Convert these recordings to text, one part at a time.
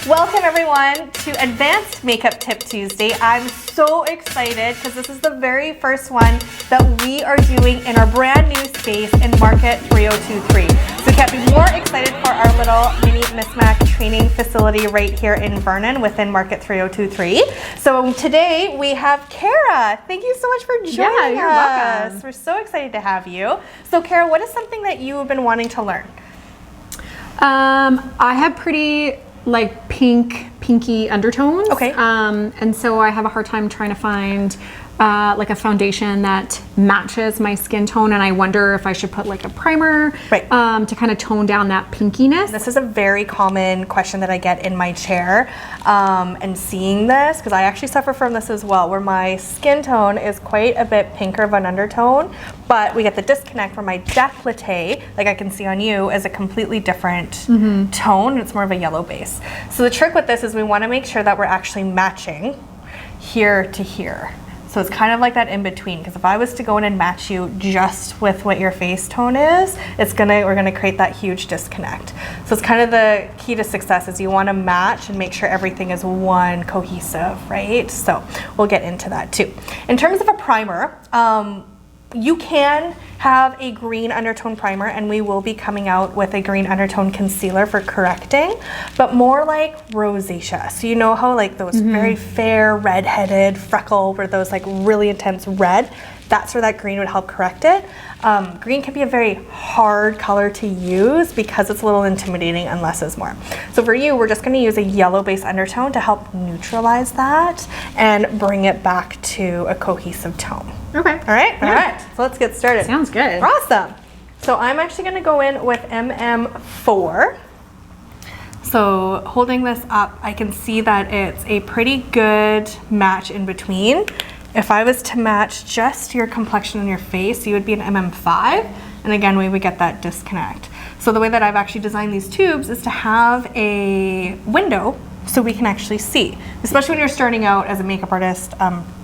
Welcome everyone to Advanced Makeup Tip Tuesday. I'm so excited because this is the very first one that we are doing in our brand new space in Market 3023. So we can't be more excited for our little mini Miss Mac training facility right here in Vernon within Market 3023. So today we have Kara. Thank you so much for joining you're us. welcome. We're so excited to have you. So Kara, what is something that you have been wanting to learn? I have pretty like pinky undertones. Okay. And so I have a hard time trying to find like a foundation that matches my skin tone, and I wonder if I should put like a primer to kind of tone down that pinkiness. This is a very common question that I get in my chair, and seeing this, because I actually suffer from this as well, where my skin tone is quite a bit pinker of an undertone, but we get the disconnect where my décolleté, like I can see on you, is a completely different tone, and it's more of a yellow base. So the trick with this is we want to make sure that we're actually matching here to here. So it's kind of like that in between, because if I was to go in and match you just with what your face tone is, we're gonna create that huge disconnect. So it's kind of the key to success is you want to match and make sure everything is one cohesive, right? So we'll get into that too. In terms of a primer, you can have a green undertone primer, and we will be coming out with a green undertone concealer for correcting, but more like rosacea. So you know how like those very fair, red-headed freckle were those like really intense red? That's where that green would help correct it. Green can be a very hard color to use because it's a little intimidating and less is more. So for you, we're just gonna use a yellow base undertone to help neutralize that and bring it back to a cohesive tone. Okay. All right? Yeah. All right, so let's get started. Sounds good. Awesome. So I'm actually gonna go in with MM4. So holding this up, I can see that it's a pretty good match in between. If I was to match just your complexion on your face, you would be an MM5, and again, we would get that disconnect. So the way that I've actually designed these tubes is to have a window so we can actually see, especially when you're starting out as a makeup artist,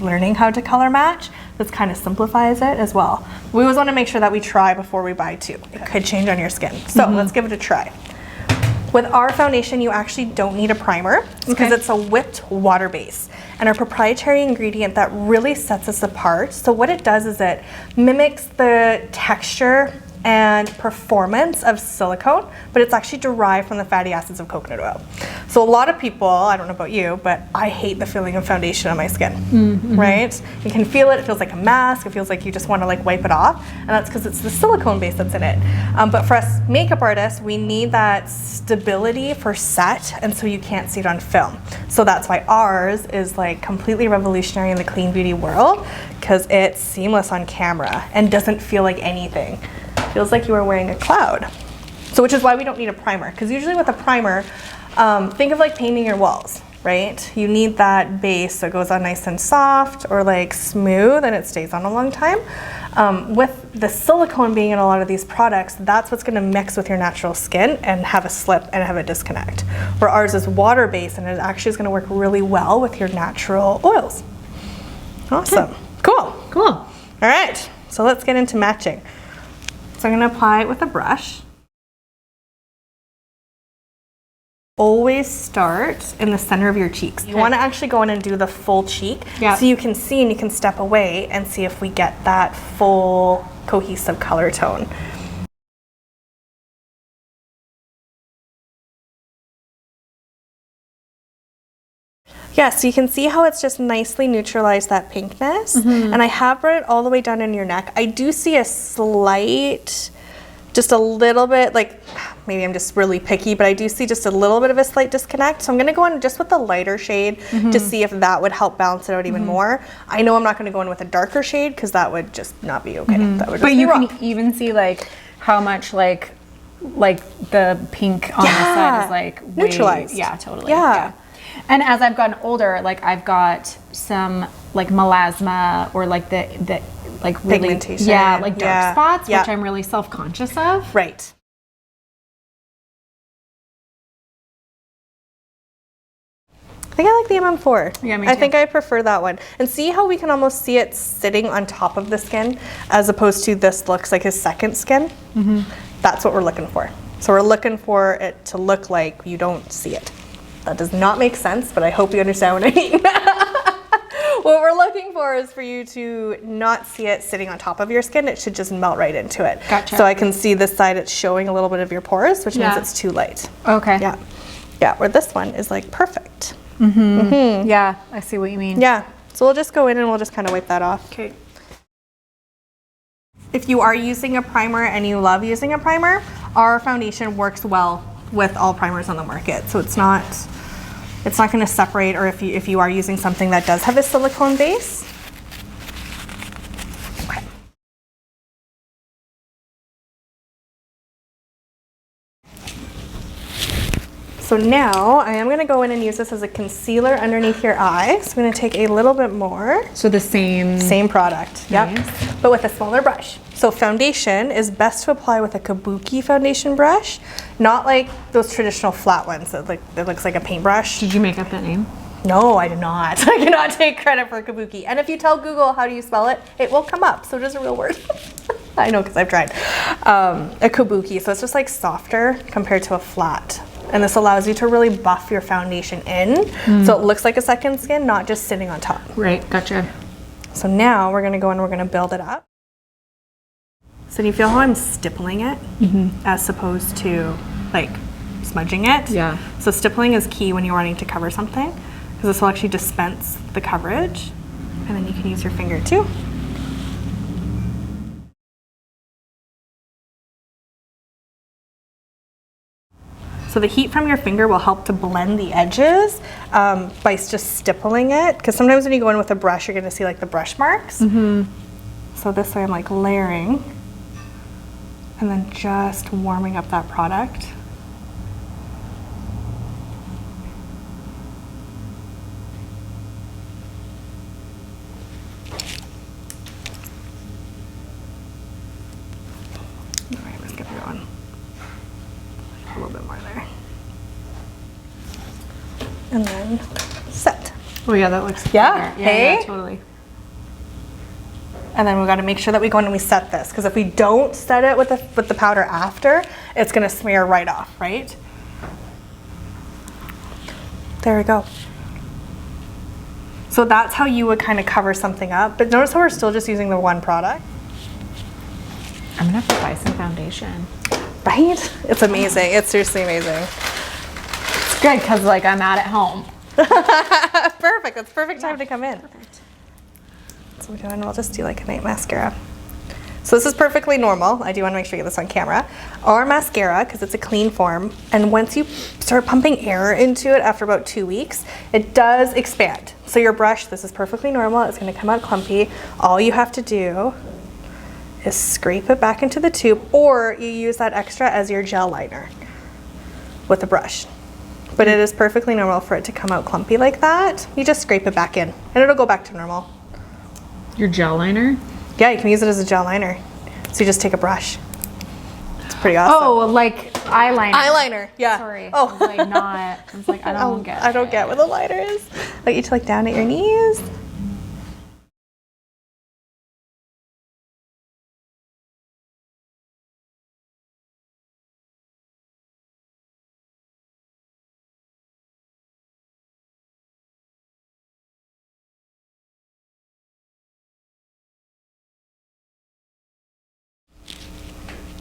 learning how to color match. This kind of simplifies it as well. We always want to make sure that we try before we buy too. It could change on your skin. So let's give it a try. With our foundation, you actually don't need a primer because it's a whipped water base and our proprietary ingredient that really sets us apart. So what it does is it mimics the texture and performance of silicone, but it's actually derived from the fatty acids of coconut oil. So a lot of people, I don't know about you, but I hate the feeling of foundation on my skin, right? You can feel it, it feels like a mask, it feels like you just want to like wipe it off, and that's because it's the silicone base that's in it. But for us makeup artists, we need that stability for set, and so you can't see it on film. So that's why ours is like completely revolutionary in the clean beauty world, because it's seamless on camera and doesn't feel like anything. Feels like you are wearing a cloud. So which is why we don't need a primer, because usually with a primer, think of like painting your walls, right? You need that base so it goes on nice and soft or like smooth and it stays on a long time. With the silicone being in a lot of these products, that's what's gonna mix with your natural skin and have a slip and have a disconnect. Where ours is water-based and it actually is gonna work really well with your natural oils. Awesome, cool. Cool. All right, so let's get into matching. So I'm gonna apply it with a brush. Always start in the center of your cheeks. You wanna actually go in and do the full cheek so you can see and you can step away and see if we get that full cohesive color tone. Yeah, so you can see how it's just nicely neutralized that pinkness. And I have brought it all the way down in your neck. I do see a slight, just a little bit, like maybe I'm just really picky, but I do see just a little bit of a slight disconnect. So I'm gonna go in just with the lighter shade to see if that would help balance it out even more. I know I'm not gonna go in with a darker shade because that would just not be okay. That would just But be you wrong. can even see like how much like the pink on the side is like way, neutralized. Yeah, totally. Yeah. And as I've gotten older, like I've got some like melasma or like the like really pigmentation. like dark spots, Yeah. which I'm really self-conscious of. Right. I think I like the MM4. Yeah, me I too. think I prefer that one. And see how we can almost see it sitting on top of the skin as opposed to this looks like his second skin? That's what we're looking for. So we're looking for it to look like you don't see it. That does not make sense, but I hope you understand what I mean. What we're looking for is for you to not see it sitting on top of your skin. It should just melt right into it. Gotcha. So I can see this side, it's showing a little bit of your pores, which means it's too light. Okay. Yeah. Yeah, where this one is like perfect. Yeah, I see what you mean. Yeah. So we'll just go in and we'll just kind of wipe that off. Okay. If you are using a primer and you love using a primer, our foundation works well with all primers on the market. So it's not going to separate, or if you are using something that does have a silicone base. Okay. So now I am going to go in and use this as a concealer underneath your eye. So I'm going to take a little bit more. So the same Product. Nice. Yep. But with a smaller brush. So foundation is best to apply with a kabuki foundation brush, not like those traditional flat ones that looks like a paintbrush. Did you make up that name? No, I did not. I cannot take credit for kabuki. And if you tell Google how do you spell it, it will come up. So it is a real word. I know because I've tried. A kabuki. So it's just like softer compared to a flat. And this allows you to really buff your foundation in, so it looks like a second skin, not just sitting on top. Right, gotcha. So now we're gonna go and we're gonna build it up. So do you feel how I'm stippling it as opposed to like smudging it? Yeah. So stippling is key when you're wanting to cover something, because this will actually dispense the coverage, and then you can use your finger too. So the heat from your finger will help to blend the edges by just stippling it. Because sometimes when you go in with a brush, you're gonna see like the brush marks. So this way I'm like layering and then just warming up that product. All right, let's get it going. A little bit more there. And then set. Oh yeah, that looks Yeah, better. hey? Yeah, totally. And then we got to make sure that we go in and we set this, because if we don't set it with the powder after, it's going to smear right off, right? There we go. So that's how you would kind of cover something up. But notice how we're still just using the one product. I'm gonna have to buy some foundation. Right? It's amazing. It's seriously amazing. It's good because like I'm at home. Perfect. That's perfect time to come in. Perfect. So we go in and we'll just do like a night mascara. So this is perfectly normal. I do want to make sure you get this on camera. Our mascara, because it's a clean form, and once you start pumping air into it after about 2 weeks, it does expand. So your brush, this is perfectly normal. It's going to come out clumpy. All you have to do is scrape it back into the tube, or you use that extra as your gel liner with a brush. But it is perfectly normal for it to come out clumpy like that. You just scrape it back in and it'll go back to normal. Your gel liner? Yeah, you can use it as a gel liner. So you just take a brush. It's pretty awesome. Oh, like eyeliner. Eyeliner, yeah. Sorry. Oh. I was like not. I was like, I don't get it. I don't get what the liner is. Like you to like down at your knees.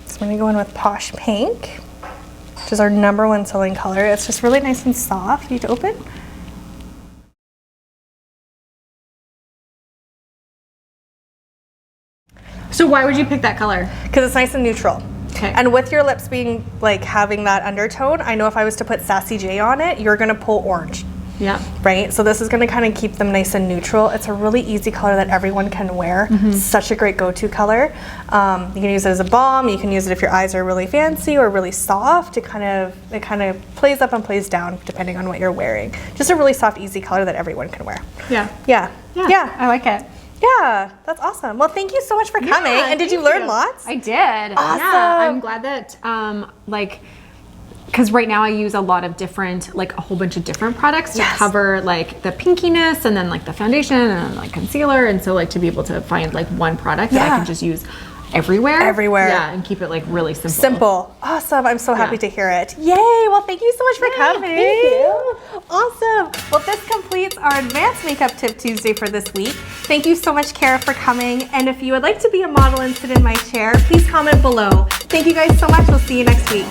So I'm gonna go in with Posh Pink, which is our #1 selling color. It's just really nice and soft. You need to open. So why would you pick that color? Because it's nice and neutral. Okay. And with your lips being like having that undertone, I know if I was to put Sassy J on it, you're gonna pull orange. Yeah. Right? So this is gonna kind of keep them nice and neutral. It's a really easy color that everyone can wear. Such a great go-to color. You can use it as a balm. You can use it if your eyes are really fancy or really soft. It kind of plays up and plays down depending on what you're wearing. Just a really soft, easy color that everyone can wear. Yeah. Yeah. Yeah. I like it. Yeah, that's awesome. Well, thank you so much for coming. And did you learn lots? I did. Awesome. Yeah, I'm glad that because right now I use a lot of different, like a whole bunch of different products to cover like the pinkiness and then like the foundation and then like concealer. And so like to be able to find like one product that I can just use everywhere. Everywhere. Yeah, and keep it like really simple. Simple. Awesome. I'm so happy to hear it. Yay. Well, thank you so much for coming. Thank you. Awesome. Well, this completes our Advanced Makeup Tip Tuesday for this week. Thank you so much, Kara, for coming. And if you would like to be a model and sit in my chair, please comment below. Thank you guys so much. We'll see you next week.